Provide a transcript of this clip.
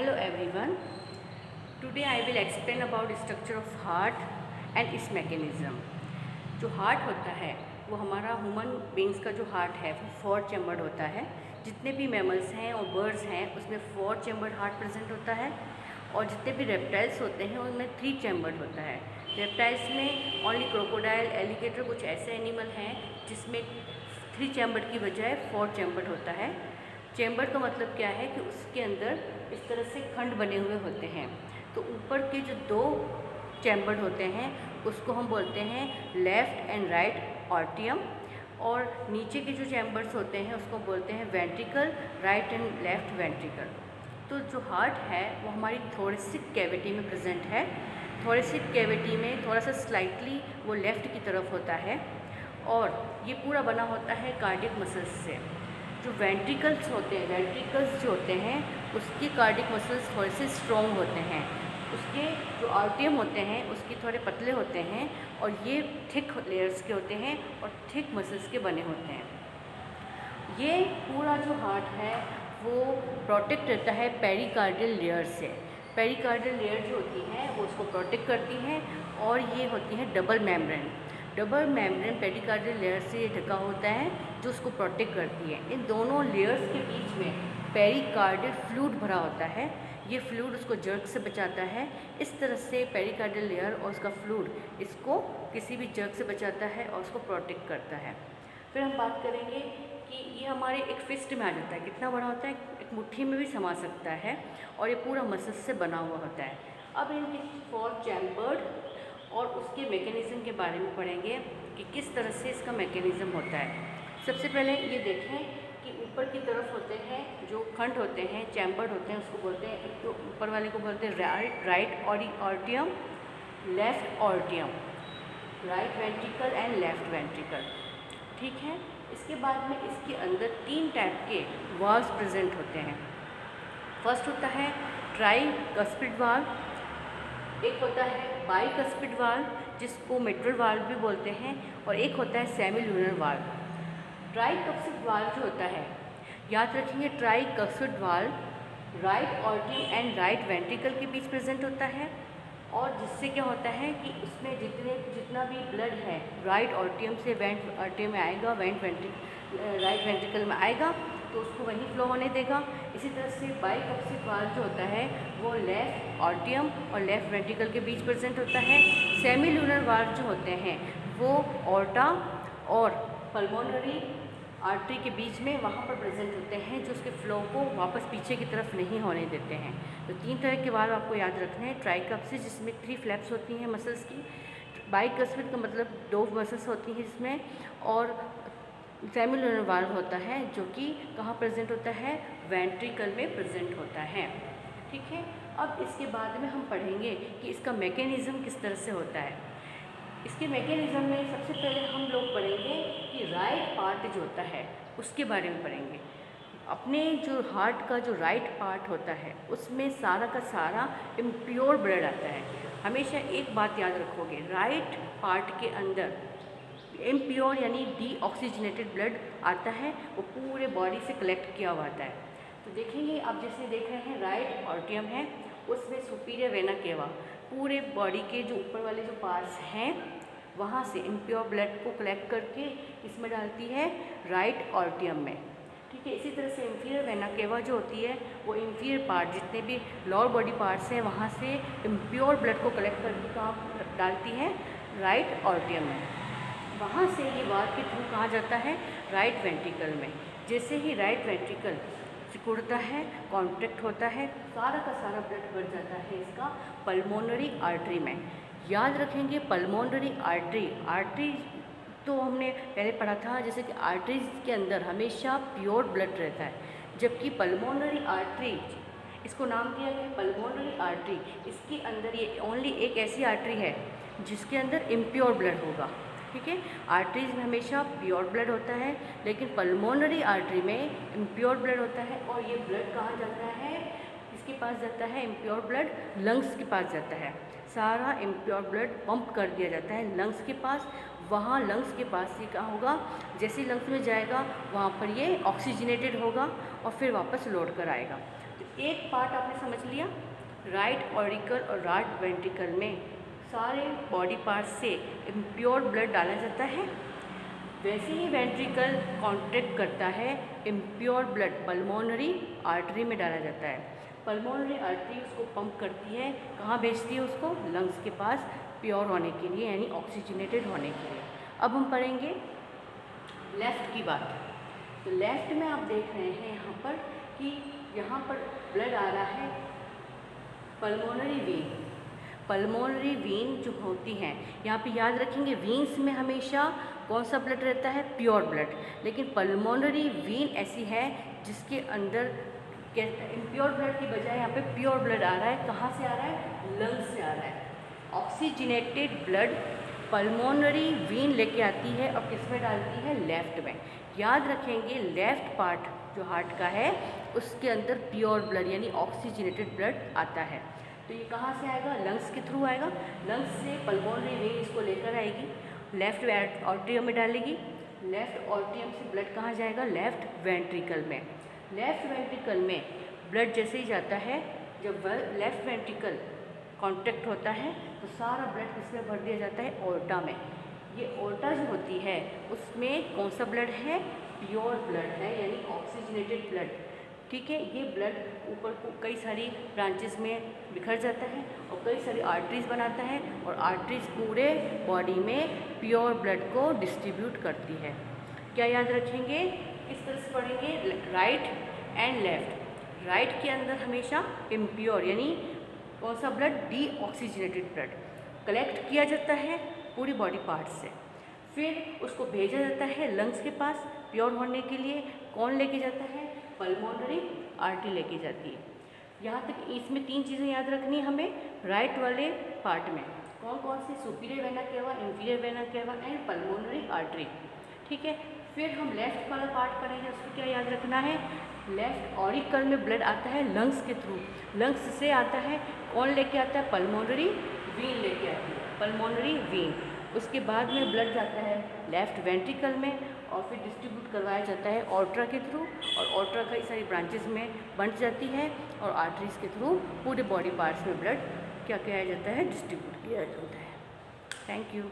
Hello everyone. Today I will explain about structure of heart and its mechanism. जो heart होता है वो हमारा ह्यूमन बींग्स का जो हार्ट है वो 4 चैम्बर्ड होता है। जितने भी मैमल्स हैं और बर्ड्स हैं उसमें 4 चैम्बर्ड हार्ट प्रेजेंट होता है और जितने भी रेप्टाइल्स होते हैं उनमें 3 चैम्बर्ड होता है। रेप्टाइल्स में ओनली क्रोकोडाइल, एलिगेटर कुछ ऐसे एनिमल हैं जिसमें 3 चैम्बर्ड की बजाय 4 चैम्बर्ड होता है। चैम्बर का मतलब क्या है कि उसके अंदर इस तरह से खंड बने हुए होते हैं। तो ऊपर के जो 2 चैम्बर होते हैं उसको हम बोलते हैं लेफ़्ट एंड राइट आर्टियम, और नीचे के जो चैम्बर्स होते हैं उसको बोलते हैं ventricle, right and left ventricle. तो जो हार्ट है वो हमारी थोरेसिक कैविटी में प्रेजेंट है। थोरेसिक कैविटी में थोड़ा सा स्लाइटली वो लेफ़्ट की तरफ होता है और ये पूरा बना होता है कार्डियक मसल्स से। जो वेंट्रिकल्स होते हैं, वेंट्रिकल्स जो होते हैं उसके कार्डियक मसल्स थोड़े से स्ट्रॉन्ग होते हैं। उसके जो आर्टियम होते हैं उसके थोड़े पतले होते हैं और ये थिक लेयर्स के होते हैं और थिक मसल्स के बने होते हैं। ये पूरा जो हार्ट है वो प्रोटेक्ट रहता है पेरिकार्डियल लेयर से। पेरिकार्डियल लेयर जो होती है वो उसको प्रोटेक्ट करती हैं और ये होती है double membrane. Double membrane pericardial layer से ये ढका होता है जो उसको प्रोटेक्ट करती है। इन दोनों लेयर्स के बीच में पेरिकार्डियल फ्लूइड भरा होता है। ये फ्लूइड उसको जर्क से बचाता है। इस तरह से पेरिकार्डियल लेयर और उसका फ्लूइड इसको किसी भी जर्क से बचाता है और उसको प्रोटेक्ट करता है। फिर हम बात करेंगे कि ये हमारे एक फिस्ट में आ जाता है। कितना बड़ा होता है, एक मुट्ठी में भी समा सकता है और ये पूरा मसल से बना हुआ होता है। अब इनके 4 चैम्बर्ड और उसके मैकेनिज़्म के बारे में पढ़ेंगे कि किस तरह से इसका मैकेनिज़्म होता है। सबसे पहले ये देखें कि ऊपर की तरफ होते हैं जो खंड होते हैं, चैम्बर्ड होते हैं, उसको बोलते हैं, एक तो ऊपर वाले को बोलते हैं right आर्टियम, left आर्टियम, right ventricle and left ventricle. ठीक है। इसके बाद में इसके अंदर 3 टाइप के वाल्व्स प्रेजेंट होते हैं। फर्स्ट होता है ट्राइकस्पिड वाल्व, एक होता है बाइकस्पिड वाल्व जिसको मिट्रल वाल्व भी बोलते हैं, और एक होता है सेमील्यूनर वाल्व। ट्राइकस्पिड वाल्व जो होता है, याद रखेंगे, ट्राइकस्पिड वाल्व राइट आर्टियम एंड राइट वेंट्रिकल के बीच प्रेजेंट होता है, और जिससे क्या होता है कि उसमें जितना भी ब्लड है राइट आर्टियम से वेंट आर्टियम में आएगा, राइट वेंट्रिकल में आएगा तो उसको वहीं फ्लो होने देगा। इसी तरह से बाइकस्पिड वाल्व जो होता है वो लेफ्ट आर्टियम और लेफ्ट वेंट्रिकल के बीच प्रेजेंट होता है। सेमील्यूनर वाल्व जो होते हैं वो ऑर्टा और पल्मोनरी आर्टरी के बीच में वहाँ पर प्रेजेंट होते हैं, जो उसके फ्लो को वापस पीछे की तरफ नहीं होने देते हैं। तो 3 तरह के वाल्व आपको याद रखने हैं। ट्राइकस्पिड जिसमें 3 फ्लैप्स होती हैं मसल्स की, बाइकस्पिड का मतलब 2 मसल्स होती हैं जिसमें, और सेमील्यूनर वाल्व होता है जो कि कहाँ प्रेजेंट होता है, वेंट्रिकल में प्रेजेंट होता है। ठीक है। अब इसके बाद में हम पढ़ेंगे कि इसका मैकेनिज़्म किस तरह से होता है। इसके मैकेनिज़्म में सबसे पहले हम लोग पढ़ेंगे कि राइट पार्ट जो होता है उसके बारे में पढ़ेंगे। अपने जो हार्ट का जो राइट पार्ट होता है उसमें सारा का सारा इम्प्योर ब्लड आता है। हमेशा एक बात याद रखोगे, राइट पार्ट के अंदर इम्प्योर यानी डीऑक्सीजनेटेड ब्लड आता है, वो पूरे बॉडी से कलेक्ट किया हुआ आता है। तो देखेंगे आप, जैसे देख रहे हैं राइट आर्टियम है, उसमें सुपीरियर वेना केवा पूरे बॉडी के जो ऊपर वाले जो पार्ट्स हैं वहाँ से इम्प्योर ब्लड को कलेक्ट करके इसमें डालती है राइट आर्टियम में। ठीक है। इसी तरह से इंफीरियर वेना केवा जो होती है वो इंफीरियर पार्ट जितने भी लोअर बॉडी पार्ट्स हैं वहाँ से इम्प्योर ब्लड को कलेक्ट करके कहाँ डालती है, राइट आर्टियम में। वहाँ से ये वाल्व के थ्रू कहाँ जाता है, राइट वेंट्रिकल में। जैसे ही राइट वेंट्रिकल सिकुड़ता है, कॉन्ट्रैक्ट होता है, सारा का सारा ब्लड बढ़ जाता है इसका पल्मोनरी आर्टरी में। याद रखेंगे पल्मोनरी आर्टरी तो हमने पहले पढ़ा था, जैसे कि आर्टरीज के अंदर हमेशा प्योर ब्लड रहता है, जबकि पल्मोनरी आर्टरी, इसको नाम दिया गया पल्मोनरी आर्टरी, इसके अंदर ये ओनली एक ऐसी आर्टरी है जिसके अंदर इम्प्योर ब्लड होगा। ठीक है। आर्टरीज में हमेशा प्योर ब्लड होता है, लेकिन पल्मोनरी आर्टरी में इम्प्योर ब्लड होता है, और ये ब्लड कहाँ जाता है, इसके पास जाता है इम्प्योर ब्लड, लंग्स के पास जाता है। सारा इम्प्योर ब्लड पंप कर दिया जाता है लंग्स के पास। वहाँ लंग्स के पास ये क्या होगा, जैसे लंग्स में जाएगा वहाँ पर ये ऑक्सीजनेटेड होगा और फिर वापस लौट कर आएगा। तो एक पार्ट आपने समझ लिया, राइट ऑरिकल और राइट वेंट्रिकल में सारे बॉडी पार्ट्स से इम्प्योर ब्लड डाला जाता है। वैसे ही वेंट्रिकल कॉन्ट्रैक्ट करता है, इम्प्योर ब्लड पल्मोनरी आर्टरी में डाला जाता है। पल्मोनरी आर्टरी उसको पंप करती है, कहाँ भेजती है उसको? लंग्स के पास प्योर होने के लिए, यानी ऑक्सीजनेटेड होने के लिए। अब हम पढ़ेंगे लेफ़्ट की बात। तो लेफ़्ट में आप देख रहे हैं यहाँ पर कि यहाँ पर ब्लड आ रहा है पल्मोनरी वेन। पल्मोनरी वेन जो होती हैं, यहाँ पे याद रखेंगे वीन्स में हमेशा कौन सा ब्लड रहता है? Pure blood. लेकिन पल्मोनरी वेन ऐसी है जिसके अंदर इम्प्योर ब्लड की बजाय यहाँ पे प्योर ब्लड आ रहा है। कहाँ से आ रहा है? लंग्स से आ रहा है। ऑक्सीजनेटेड ब्लड पल्मोनरी वेन लेके आती है और किस में डालती है? लेफ़्ट में। याद रखेंगे लेफ़्ट पार्ट जो हार्ट का है उसके अंदर प्योर ब्लड यानी ऑक्सीजनेटेड ब्लड आता है। तो ये कहाँ से आएगा? लंग्स के थ्रू आएगा। लंग्स से पल्मोनरी वेन इसको लेकर आएगी, लेफ़्ट ऑर्ट्रियम में डालेगी। लेफ़्ट ऑर्ट्रियम से ब्लड कहाँ जाएगा? लेफ़्ट वेंट्रिकल में। लेफ़्ट वेंट्रिकल में ब्लड जैसे ही जाता है, जब लेफ़्ट वेंट्रिकल कॉन्ट्रैक्ट होता है तो सारा ब्लड किसमें भर दिया जाता है? ओर्टा में। ये ओर्टा जो होती है उसमें कौन सा ब्लड है? प्योर ब्लड है, यानी ऑक्सीजनेटेड ब्लड। ठीक है, ये ब्लड ऊपर को कई सारी ब्रांचेस में बिखर जाता है और कई सारी आर्टरीज बनाता है और आर्टरीज पूरे बॉडी में प्योर ब्लड को डिस्ट्रीब्यूट करती है। क्या याद रखेंगे? किस तरह से पढ़ेंगे? Right and left. राइट के अंदर हमेशा इम्प्योर यानी कौन सा blood? D oxygenated blood collect किया जाता है पूरी बॉडी पार्ट से, फिर उसको भेजा जाता है लंग्स के पास प्योर होने के लिए। कौन लेके जाता है? पल्मोनरी आर्टरी लेके जाती है। यहाँ तक इसमें 3 चीज़ें याद रखनी है हमें राइट वाले पार्ट में। कौन कौन सी? Superior vena cava, inferior vena cava and pulmonary artery. ठीक है, फिर हम लेफ़्ट वाला पार्ट पढ़ेंगे। उसको क्या याद रखना है? लेफ़्ट ऑरिकल में ब्लड आता है लंग्स के थ्रू। लंग्स से आता है, कौन लेके आता है? पल्मोनरी वेन लेके आती है, पल्मोनरी वेन। उसके बाद में ब्लड जाता है लेफ़्ट वेंट्रिकल में और फिर डिस्ट्रीब्यूट करवाया जाता है ऑर्ट्रा के थ्रू, और ऑर्ट्रा कई सारी ब्रांचेस में बंट जाती है और आर्टरीज के थ्रू पूरे बॉडी पार्ट्स में ब्लड क्या किया जाता है? डिस्ट्रीब्यूट किया जाता है। Thank you.